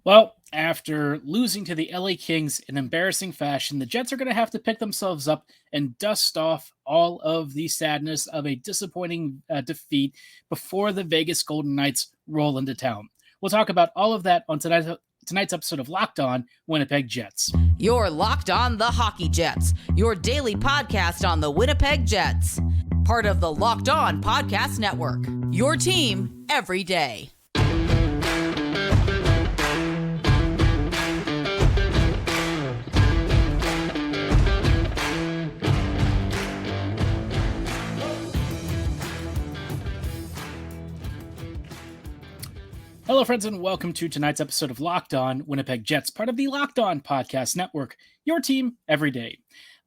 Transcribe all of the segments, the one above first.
Well, after losing to the LA Kings in embarrassing fashion, the Jets are going to have to pick themselves up and dust off all of the sadness of a disappointing defeat before the Vegas Golden Knights roll into town. We'll talk about all of that on tonight's episode of Locked On Winnipeg Jets. You're Locked On the Hockey Jets, your daily podcast on the Winnipeg Jets. Part of the Locked On Podcast Network, your team every day. Hello, friends, and welcome to tonight's episode of Locked On Winnipeg Jets, part of the Locked On Podcast Network, your team every day.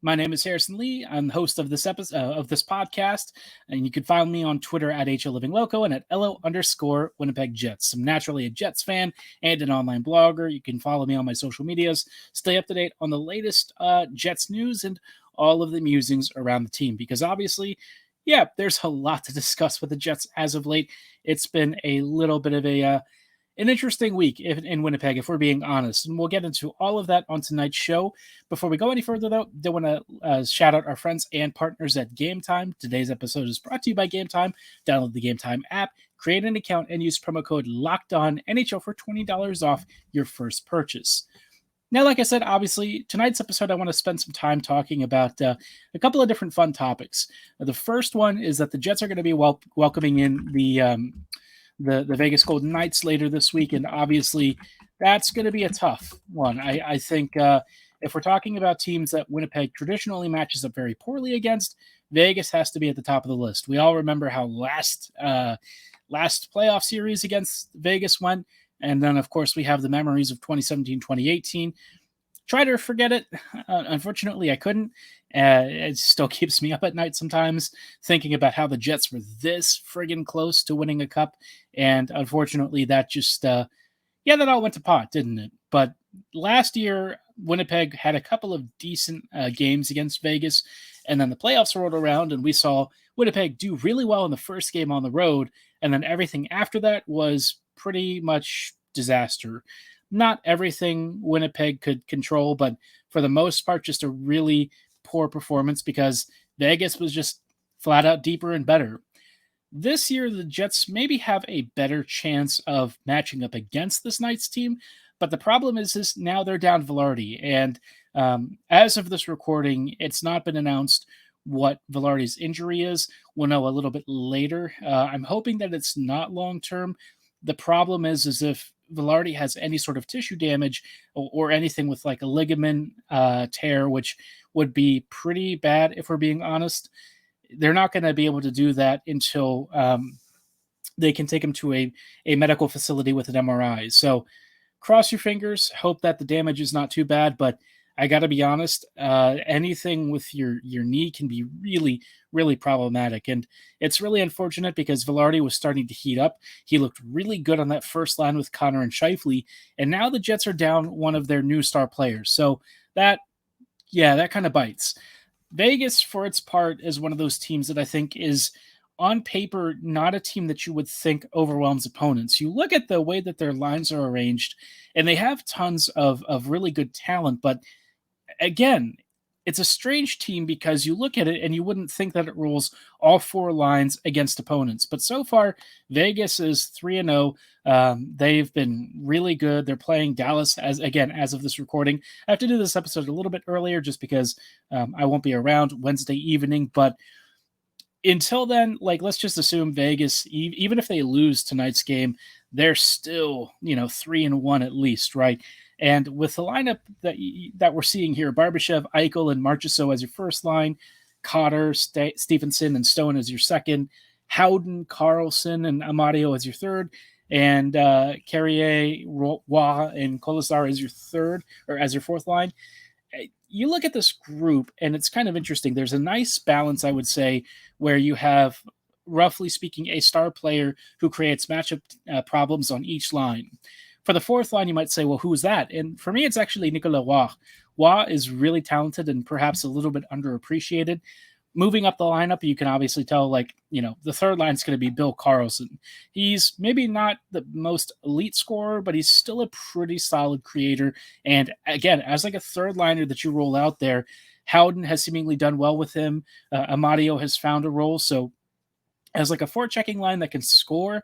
My name is Harrison Lee. I'm the host of this episode of this podcast, and you can find me on Twitter at HLivingLoco and at LO_Winnipeg Jets. I'm naturally a Jets fan and an online blogger. You can follow me on my social medias, stay up to date on the latest Jets news and all of the musings around the team, because obviously, yeah, there's a lot to discuss with the Jets as of late. It's been a little bit of an interesting week in Winnipeg, if we're being honest. And we'll get into all of that on tonight's show. Before we go any further, though, I want to shout out our friends and partners at Game Time. Today's episode is brought to you by Game Time. Download the Game Time app, create an account, and use promo code LOCKEDONNHL for $20 off your first purchase. Now, like I said, obviously, tonight's episode, I want to spend some time talking about a couple of different fun topics. The first one is that the Jets are going to be welcoming in the Vegas Golden Knights later this week, and obviously, that's going to be a tough one. I think if we're talking about teams that Winnipeg traditionally matches up very poorly against, Vegas has to be at the top of the list. We all remember how last playoff series against Vegas went. And then, of course, we have the memories of 2017, 2018. Try to forget it. Unfortunately, I couldn't. It still keeps me up at night sometimes thinking about how the Jets were this friggin' close to winning a cup. And unfortunately, that just, that all went to pot, didn't it? But last year, Winnipeg had a couple of decent games against Vegas. And then the playoffs rolled around, and we saw Winnipeg do really well in the first game on the road. And then everything after that was pretty much disaster. Not everything Winnipeg could control, but for the most part, just a really poor performance because Vegas was just flat out deeper and better. This year, the Jets maybe have a better chance of matching up against this Knights team, but the problem is now they're down Vilardi, and as of this recording, it's not been announced what Vilardi's injury is. We'll know a little bit later. I'm hoping that it's not long-term. The problem is if Vilardi has any sort of tissue damage or anything with like a ligament tear, which would be pretty bad if we're being honest, they're not going to be able to do that until they can take him to a medical facility with an MRI. So cross your fingers, hope that the damage is not too bad, but I got to be honest, anything with your knee can be really, really problematic. And it's really unfortunate because Vilardi was starting to heat up. He looked really good on that first line with Connor and Scheifele. And now the Jets are down one of their new star players. So that kind of bites. Vegas, for its part, is one of those teams that I think is, on paper, not a team that you would think overwhelms opponents. You look at the way that their lines are arranged, and they have tons of really good talent, but again, it's a strange team because you look at it and you wouldn't think that it rules all four lines against opponents. But so far, Vegas is 3-0. They've been really good. They're playing Dallas as of this recording. I have to do this episode a little bit earlier just because I won't be around Wednesday evening. But until then, let's just assume Vegas, even if they lose tonight's game, they're still, 3-1 at least, right? And with the lineup that we're seeing here, Barbashev, Eichel, and Marchessault as your first line, Cotter, Stevenson, and Stone as your second, Howden, Carlson, and Amadio as your third, and Carrier, Roy, and Colasar as your third, or as your fourth line. You look at this group, and it's kind of interesting. There's a nice balance, I would say, where you have, roughly speaking, a star player who creates matchup problems on each line. For the fourth line, you might say, well, who's that? And for me, it's actually Nicolas Roy. Roy is really talented and perhaps a little bit underappreciated. moving up the lineup, you can obviously tell, like, the third line is going to be Bill Carlson. He's maybe not the most elite scorer, but he's still a pretty solid creator. And again, as like a third liner that you roll out there, Howden has seemingly done well with him. Amadio has found a role. So as like a forechecking line that can score,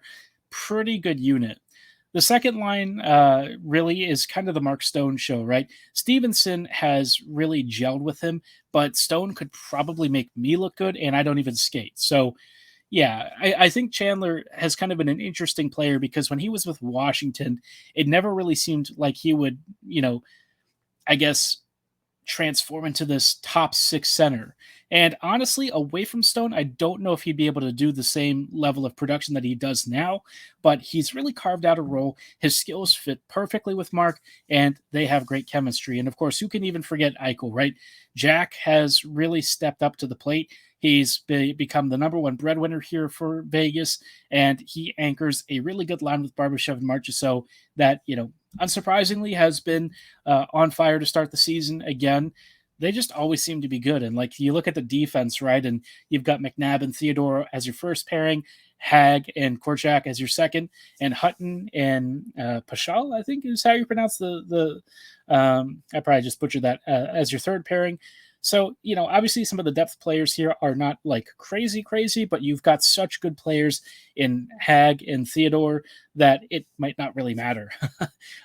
pretty good unit. The second line really is kind of the Mark Stone show, right? Stevenson has really gelled with him, but Stone could probably make me look good, and I don't even skate. So, yeah, I think Chandler has kind of been an interesting player because when he was with Washington, it never really seemed like he would, I guess, transform into this top six center. And honestly, away from Stone, I don't know if he'd be able to do the same level of production that he does now, but he's really carved out a role. His skills fit perfectly with Mark, and they have great chemistry. And of course, who can even forget Eichel, right? Jack has really stepped up to the plate. He's become the number one breadwinner here for Vegas, and he anchors a really good line with Barbashev and Marchessault that, unsurprisingly has been on fire to start the season again. They just always seem to be good. And like you look at the defense, right? And you've got McNabb and Theodore as your first pairing, Hag and Korchak as your second, and Hutton and Pashal, I think is how you pronounce the I probably just butchered that, as your third pairing. So, obviously some of the depth players here are not like crazy, but you've got such good players in Hag and Theodore that it might not really matter.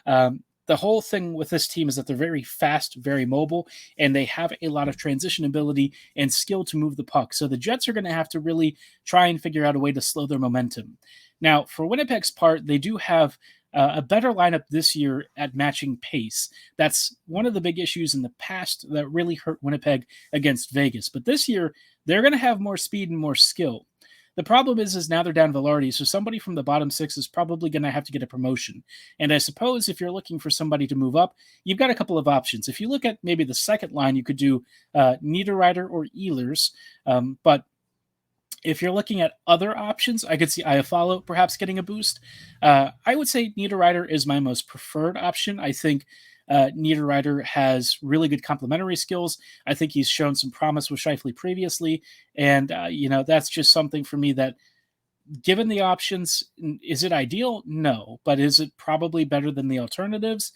The whole thing with this team is that they're very fast, very mobile, and they have a lot of transition ability and skill to move the puck. So the Jets are going to have to really try and figure out a way to slow their momentum. Now, for Winnipeg's part, they do have a better lineup this year at matching pace. That's one of the big issues in the past that really hurt Winnipeg against Vegas. But this year, they're going to have more speed and more skill. The problem is now they're down Vilardi, so somebody from the bottom six is probably going to have to get a promotion. And I suppose if you're looking for somebody to move up, you've got a couple of options. If you look at maybe the second line, you could do Niederreiter or Ehlers, but if you're looking at other options, I could see Iafallo perhaps getting a boost. I would say Niederreiter is my most preferred option. I think Niederreiter has really good complementary skills. I think he's shown some promise with Scheifele previously. And, that's just something for me that, given the options, is it ideal? No. But is it probably better than the alternatives?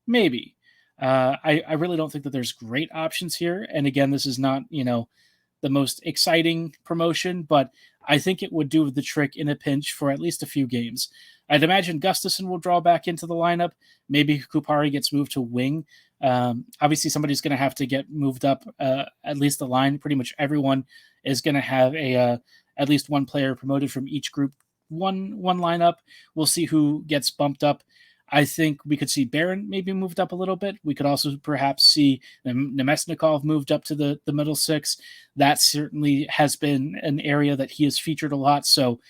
Maybe. I really don't think that there's great options here. And again, this is not, the most exciting promotion, but I think it would do the trick in a pinch for at least a few games. I'd imagine Gustafsson will draw back into the lineup. Maybe Kupari gets moved to wing. Obviously, somebody's going to have to get moved up at least the line. Pretty much everyone is going to have at least one player promoted from each group, one lineup. We'll see who gets bumped up. I think we could see Barron maybe moved up a little bit. We could also perhaps see Nemesnikov moved up to the middle six. That certainly has been an area that he has featured a lot. So,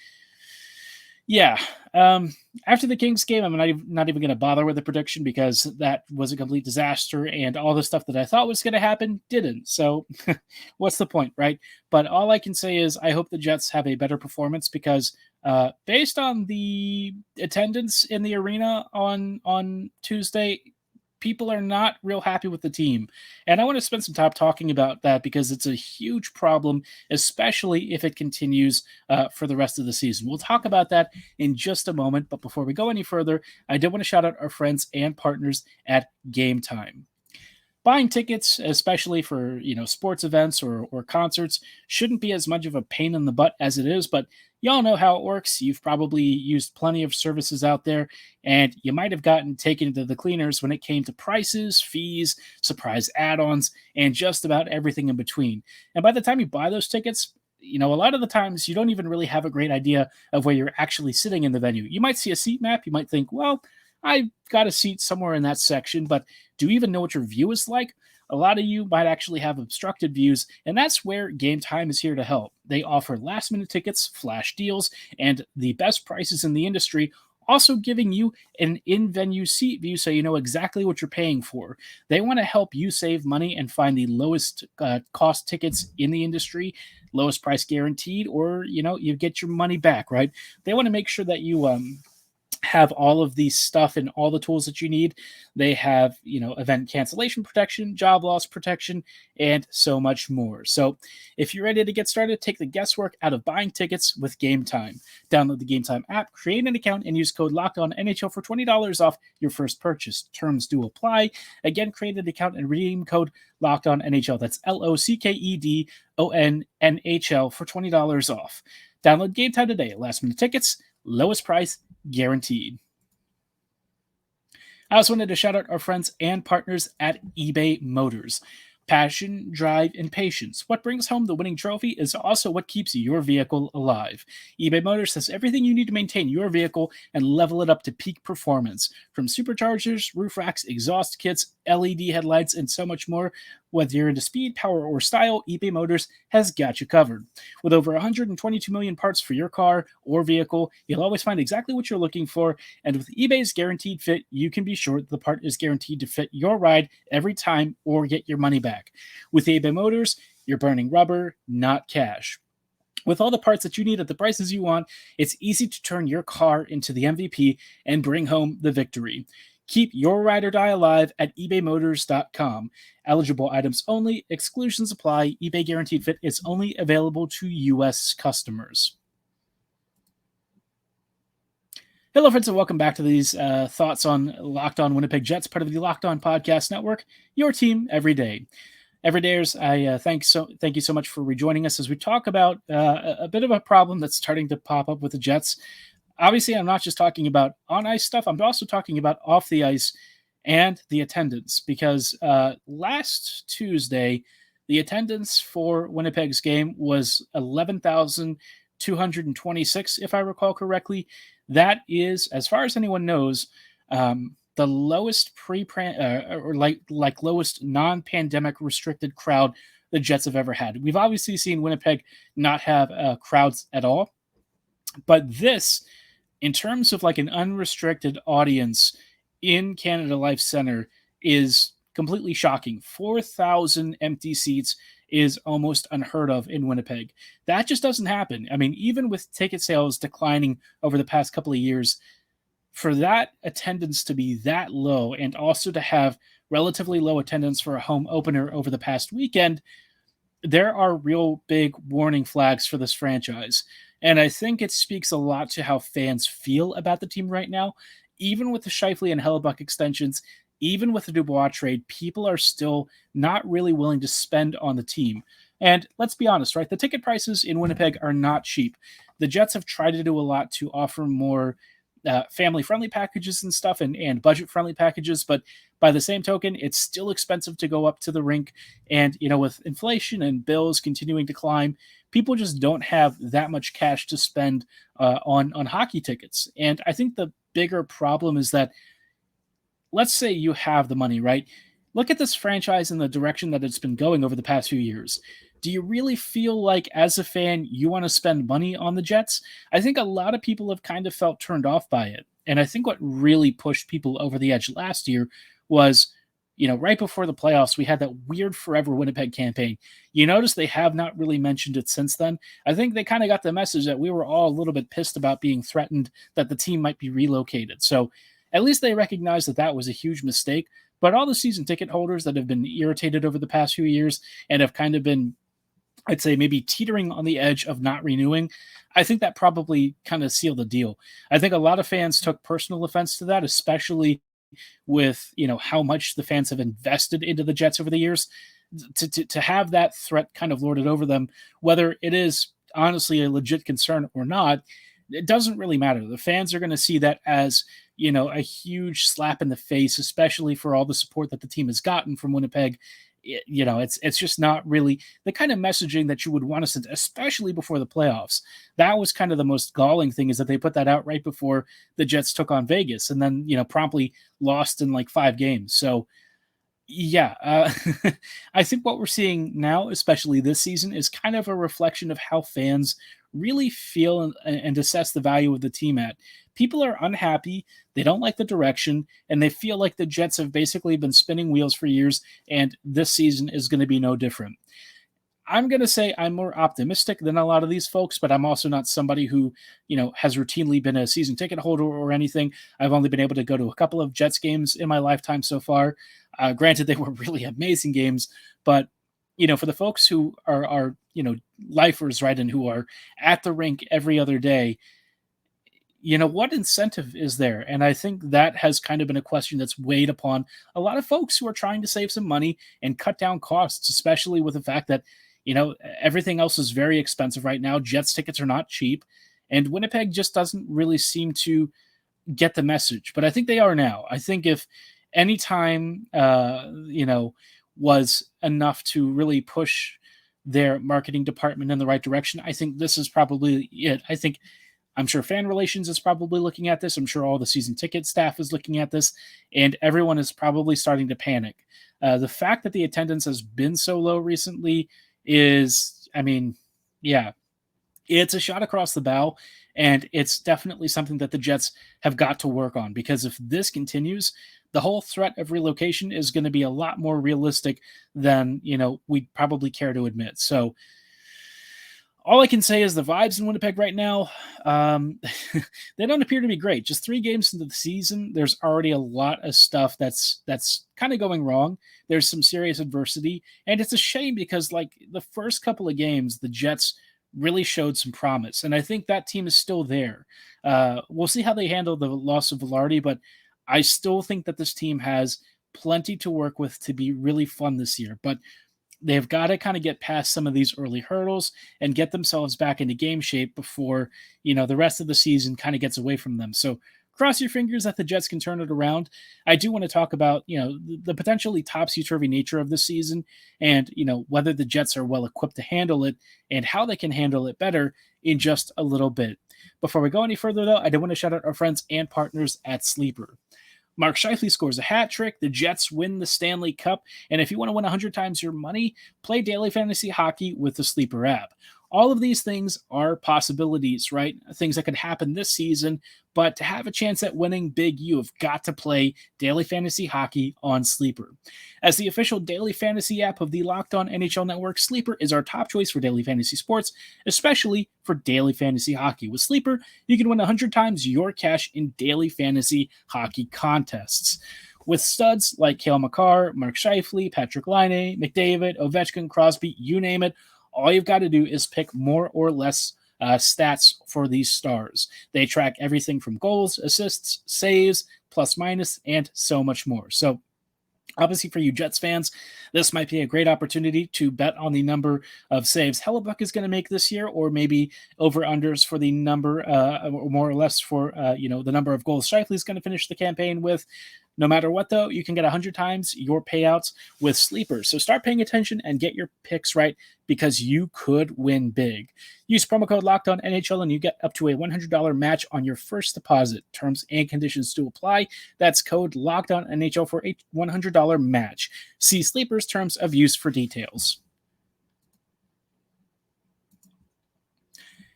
yeah. After the Kings game, I'm not even going to bother with the prediction because that was a complete disaster, and all the stuff that I thought was going to happen didn't. So what's the point, right? But all I can say is I hope the Jets have a better performance because based on the attendance in the arena on Tuesday, people are not real happy with the team. And I want to spend some time talking about that because it's a huge problem, especially if it continues for the rest of the season. We'll talk about that in just a moment. But before we go any further, I did want to shout out our friends and partners at Game Time. Buying tickets, especially for sports events or concerts, shouldn't be as much of a pain in the butt as it is, but y'all know how it works. You've probably used plenty of services out there, and you might have gotten taken to the cleaners when it came to prices, fees, surprise add-ons, and just about everything in between. And by the time you buy those tickets, a lot of the times you don't even really have a great idea of where you're actually sitting in the venue. You might see a seat map. You might think, well, I got a seat somewhere in that section, but do you even know what your view is like? A lot of you might actually have obstructed views, and that's where Game Time is here to help. They offer last-minute tickets, flash deals, and the best prices in the industry, also giving you an in-venue seat view so you know exactly what you're paying for. They want to help you save money and find the lowest cost tickets in the industry, lowest price guaranteed, or, you get your money back, right? They want to make sure that you have all of the stuff and all the tools that you need. They have, event cancellation protection, job loss protection, and so much more. So if you're ready to get started, take the guesswork out of buying tickets with Game Time. Download the Game Time app, create an account, and use code LOCKEDONNHL for $20 off your first purchase. Terms do apply. Again, create an account and redeem code LOCKEDONNHL. That's LOCKEDONNHL for $20 off. Download Game Time today. Last minute tickets, lowest price guaranteed. I also wanted to shout out our friends and partners at eBay Motors. Passion, drive, and patience. What brings home the winning trophy is also what keeps your vehicle alive. eBay Motors has everything you need to maintain your vehicle and level it up to peak performance. From superchargers, roof racks, exhaust kits, LED headlights, and so much more. Whether you're into speed, power, or style, eBay Motors has got you covered. With over 122 million parts for your car or vehicle, you'll always find exactly what you're looking for. And with eBay's Guaranteed Fit, you can be sure the part is guaranteed to fit your ride every time or get your money back. With eBay Motors, you're burning rubber, not cash. With all the parts that you need at the prices you want, it's easy to turn your car into the MVP and bring home the victory. Keep your ride or die alive at ebaymotors.com. Eligible items only. Exclusions apply. eBay Guaranteed Fit is only available to U.S. customers. Hello, friends, and welcome back to these thoughts on Locked On Winnipeg Jets, part of the Locked On Podcast Network, your team every day. Everydayers, I thank you so much for rejoining us as we talk about a bit of a problem that's starting to pop up with the Jets. Obviously, I'm not just talking about on-ice stuff. I'm also talking about off the ice and the attendance, because last Tuesday, the attendance for Winnipeg's game was 11,226, if I recall correctly. That is, as far as anyone knows, the lowest lowest non-pandemic restricted crowd the Jets have ever had. We've obviously seen Winnipeg not have crowds at all, but this, in terms of like an unrestricted audience in Canada Life Center, is completely shocking. 4,000 empty seats is almost unheard of in Winnipeg. That just doesn't happen. I mean, even with ticket sales declining over the past couple of years, for that attendance to be that low and also to have relatively low attendance for a home opener over the past weekend, there are real big warning flags for this franchise. And I think it speaks a lot to how fans feel about the team right now. Even with the Scheifele and Hellebuck extensions, even with the Dubois trade, people are still not really willing to spend on the team. And let's be honest, right? The ticket prices in Winnipeg are not cheap. The Jets have tried to do a lot to offer more family-friendly packages and stuff, and budget-friendly packages, but by the same token, it's still expensive to go up to the rink. And, with inflation and bills continuing to climb, people just don't have that much cash to spend on hockey tickets. And I think the bigger problem is that, let's say you have the money, right? Look at this franchise and the direction that it's been going over the past few years. Do you really feel like, as a fan, you want to spend money on the Jets? I think a lot of people have kind of felt turned off by it. And I think what really pushed people over the edge last year was, right before the playoffs, we had that weird Forever Winnipeg campaign. You notice they have not really mentioned it since then. I think they kind of got the message that we were all a little bit pissed about being threatened that the team might be relocated. So at least they recognize that that was a huge mistake. But all the season ticket holders that have been irritated over the past few years and have kind of been, I'd say, maybe teetering on the edge of not renewing, I think that probably kind of sealed the deal. I think a lot of fans took personal offense to that, especially with, how much the fans have invested into the Jets over the years. To have that threat kind of lorded over them, whether it is honestly a legit concern or not, it doesn't really matter. The fans are going to see that as, a huge slap in the face, especially for all the support that the team has gotten from Winnipeg. It's just not really the kind of messaging that you would want to send, especially before the playoffs. That was kind of the most galling thing, is that they put that out right before the Jets took on Vegas and then, promptly lost in like 5 games. So, yeah, I think what we're seeing now, especially this season, is kind of a reflection of how fans really feel and assess the value of the team at. People are unhappy, they don't like the direction, and they feel like the Jets have basically been spinning wheels for years, and this season is going to be no different. I'm going to say I'm more optimistic than a lot of these folks, but I'm also not somebody who, has routinely been a season ticket holder or anything. I've only been able to go to a couple of Jets games in my lifetime so far. Granted, they were really amazing games, but for the folks who are lifers, right, and who are at the rink every other day, what incentive is there? And I think that has kind of been a question that's weighed upon a lot of folks who are trying to save some money and cut down costs, especially with the fact that, everything else is very expensive right now. Jets tickets are not cheap, and Winnipeg just doesn't really seem to get the message. But I think they are now. I think if any time, was enough to really push their marketing department in the right direction, I think this is probably it. I'm sure fan relations is probably looking at this. I'm sure all the season ticket staff is looking at this, and everyone is probably starting to panic. The fact that the attendance has been so low recently is, it's a shot across the bow, and it's definitely something that the Jets have got to work on, because if this continues, the whole threat of relocation is going to be a lot more realistic than, we'd probably care to admit. So, all I can say is the vibes in Winnipeg right now, they don't appear to be great. Just 3 games into the season, there's already a lot of stuff that's kind of going wrong. There's some serious adversity, and it's a shame because, like, the first couple of games, the Jets really showed some promise, and I think that team is still there. We'll see how they handle the loss of Vilardi, but I still think that this team has plenty to work with to be really fun this year. But they've got to kind of get past some of these early hurdles and get themselves back into game shape before, the rest of the season kind of gets away from them. So cross your fingers that the Jets can turn it around. I do want to talk about, the potentially topsy-turvy nature of this season and, whether the Jets are well equipped to handle it and how they can handle it better in just a little bit. Before we go any further, though, I do want to shout out our friends and partners at Sleeper. Mark Scheifele scores a hat trick. The Jets win the Stanley Cup. And if you want to win 100 times your money, play daily fantasy hockey with the Sleeper app. All of these things are possibilities, right? Things that could happen this season. But to have a chance at winning big, you have got to play daily fantasy hockey on Sleeper. As the official daily fantasy app of the Locked On NHL Network, Sleeper is our top choice for daily fantasy sports, especially for daily fantasy hockey. With Sleeper, you can win 100 times your cash in daily fantasy hockey contests. With studs like Cale Makar, Mark Scheifele, Patrick Laine, McDavid, Ovechkin, Crosby, you name it, all you've got to do is pick more or less stats for these stars. They track everything from goals, assists, saves, plus minus, and so much more. So obviously, for you Jets fans, this might be a great opportunity to bet on the number of saves Hellebuck is going to make this year, or maybe over-unders for the number, more or less for the number of goals Scheifele is going to finish the campaign with. No matter what, though, you can get 100 times your payouts with Sleeper. So start paying attention and get your picks right, because you could win big. Use promo code LOCKEDONNHL and you get up to a $100 match on your first deposit. Terms and conditions do apply. That's code LOCKEDONNHL for a $100 match. See Sleeper's terms of use for details.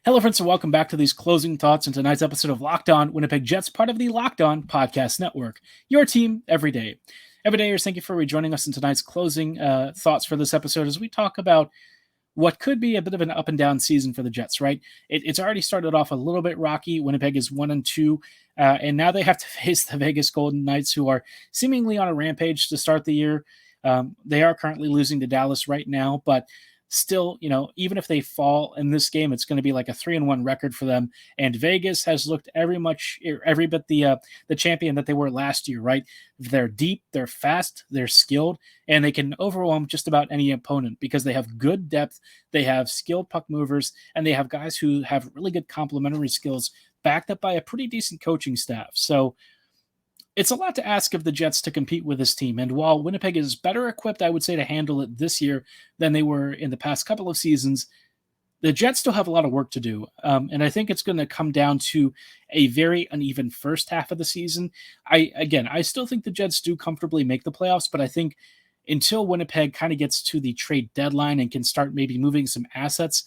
Hello, friends, and welcome back to these closing thoughts in tonight's episode of Locked On Winnipeg Jets, part of the Locked On Podcast Network. Your team every day. Everydayers, thank you for rejoining us in tonight's closing thoughts for this episode as we talk about what could be a bit of an up and down season for the Jets, right? It's already started off a little bit rocky. Winnipeg is 1-2, and now they have to face the Vegas Golden Knights, who are seemingly on a rampage to start the year. They are currently losing to Dallas right now, but still, even if they fall in this game, it's going to be like a 3-1 record for them. And Vegas has looked every bit the champion that they were last year, right? They're deep, they're fast, they're skilled, and they can overwhelm just about any opponent because they have good depth, they have skilled puck movers, and they have guys who have really good complementary skills backed up by a pretty decent coaching staff. So it's a lot to ask of the Jets to compete with this team. And while Winnipeg is better equipped, I would say, to handle it this year than they were in the past couple of seasons, the Jets still have a lot of work to do. And I think it's going to come down to a very uneven first half of the season. I still think the Jets do comfortably make the playoffs, but I think until Winnipeg kind of gets to the trade deadline and can start maybe moving some assets,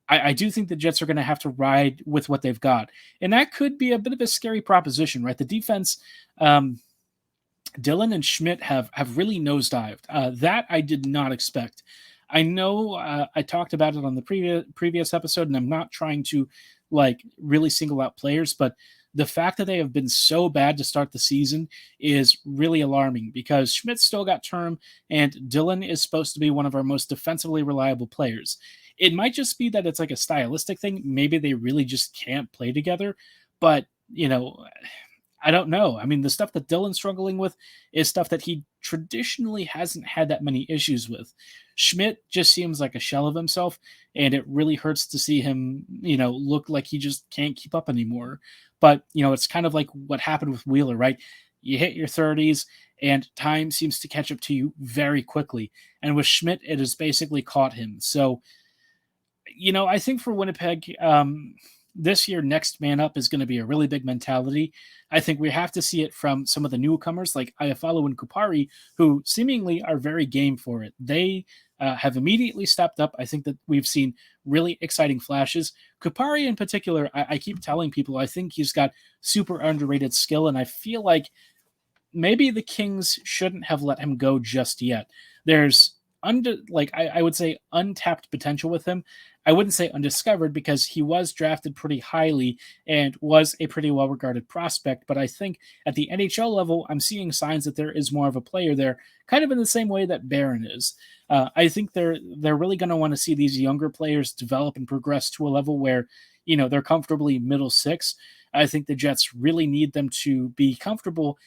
I do think the Jets are going to have to ride with what they've got. And that could be a bit of a scary proposition, right? The defense, Dillon and Schmidt have really nosedived. That I did not expect. I know I talked about it on the previous episode, and I'm not trying to like really single out players, but the fact that they have been so bad to start the season is really alarming because Schmidt still got term, and Dillon is supposed to be one of our most defensively reliable players. It might just be that it's like a stylistic thing. Maybe they really just can't play together, but I don't know. I mean, the stuff that Dillon's struggling with is stuff that he traditionally hasn't had that many issues with. Schmidt just seems like a shell of himself, and it really hurts to see him, look like he just can't keep up anymore. But, it's kind of like what happened with Wheeler, right? You hit your 30s, and time seems to catch up to you very quickly. And with Schmidt, it has basically caught him. So, I think for Winnipeg, this year, next man up is going to be a really big mentality. I think we have to see it from some of the newcomers like Iafallo and Kupari, who seemingly are very game for it. They have immediately stepped up. I think that we've seen really exciting flashes. Kupari in particular, I keep telling people, I think he's got super underrated skill, and I feel like maybe the Kings shouldn't have let him go just yet. There's I would say untapped potential with him. I wouldn't say undiscovered because he was drafted pretty highly and was a pretty well-regarded prospect. But I think at the NHL level, I'm seeing signs that there is more of a player there, kind of in the same way that Barron is. I think they're really going to want to see these younger players develop and progress to a level where, they're comfortably middle six. I think the Jets really need them to be comfortable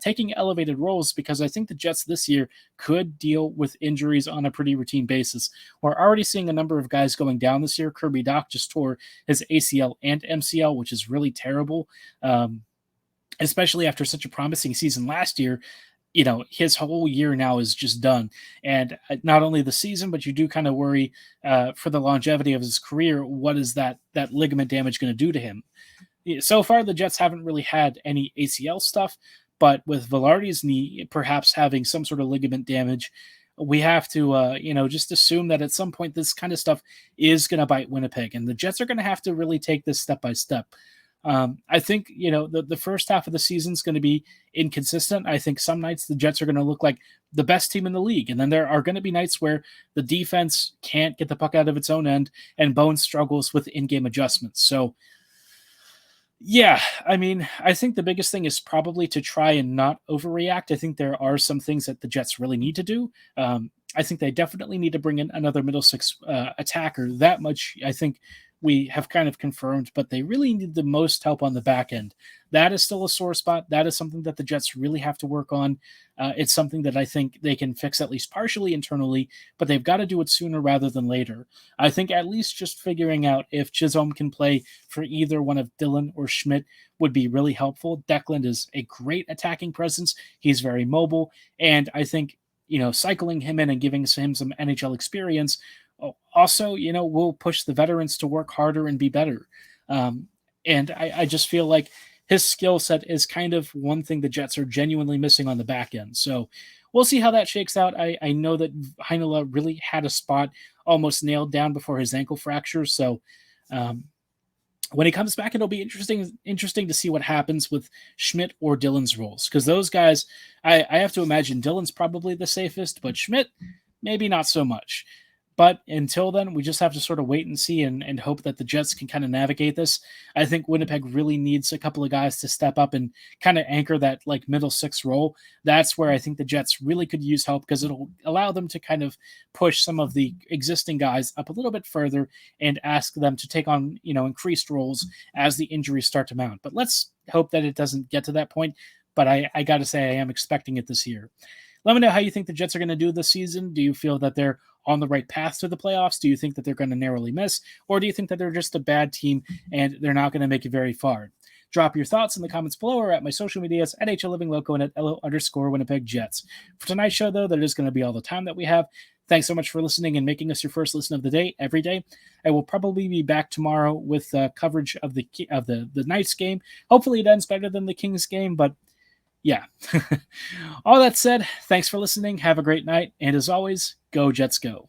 taking elevated roles because I think the Jets this year could deal with injuries on a pretty routine basis. We're already seeing a number of guys going down this year. Kirby Dach just tore his ACL and MCL, which is really terrible, especially after such a promising season last year. His whole year now is just done. And not only the season, but you do kind of worry for the longevity of his career. What is that ligament damage going to do to him? So far, the Jets haven't really had any ACL stuff, but with Vilardi's knee perhaps having some sort of ligament damage, we have to, just assume that at some point this kind of stuff is going to bite Winnipeg, and the Jets are going to have to really take this step by step. I think, the first half of the season is going to be inconsistent. I think some nights the Jets are going to look like the best team in the league. And then there are going to be nights where the defense can't get the puck out of its own end and Bones struggles with in-game adjustments. So, yeah, I mean, I think the biggest thing is probably to try and not overreact. I think there are some things that the Jets really need to do. I think they definitely need to bring in another middle six attacker. That much, I think we have kind of confirmed, but they really need the most help on the back end. That is still a sore spot. That is something that the Jets really have to work on. It's something that I think they can fix at least partially internally, but they've got to do it sooner rather than later. I think at least just figuring out if Chisholm can play for either one of Dillon or Schmidt would be really helpful. Declan is a great attacking presence. He's very mobile, and I think cycling him in and giving him some NHL experience also, will push the veterans to work harder and be better. And I just feel like his skill set is kind of one thing the Jets are genuinely missing on the back end. So we'll see how that shakes out. I know that Heinola really had a spot almost nailed down before his ankle fracture. So when he comes back, it'll be interesting to see what happens with Schmidt or Dillon's roles. Because those guys, I have to imagine Dillon's probably the safest, but Schmidt, maybe not so much. But until then, we just have to sort of wait and see and hope that the Jets can kind of navigate this. I think Winnipeg really needs a couple of guys to step up and kind of anchor that like middle six role. That's where I think the Jets really could use help because it'll allow them to kind of push some of the existing guys up a little bit further and ask them to take on, increased roles as the injuries start to mount. But let's hope that it doesn't get to that point. But I got to say, I am expecting it this year. Let me know how you think the Jets are going to do this season. Do you feel that they're on the right path to the playoffs? Do you think that they're going to narrowly miss? Or do you think that they're just a bad team and they're not going to make it very far? Drop your thoughts in the comments below or at my social medias at HLLivingLoco and at LO_Winnipeg Jets. For tonight's show, though, that is going to be all the time that we have. Thanks so much for listening and making us your first listen of the day every day. I will probably be back tomorrow with coverage of the Knights game. Hopefully it ends better than the Kings game, but yeah. All that said, thanks for listening. Have a great night. And as always, go Jets go.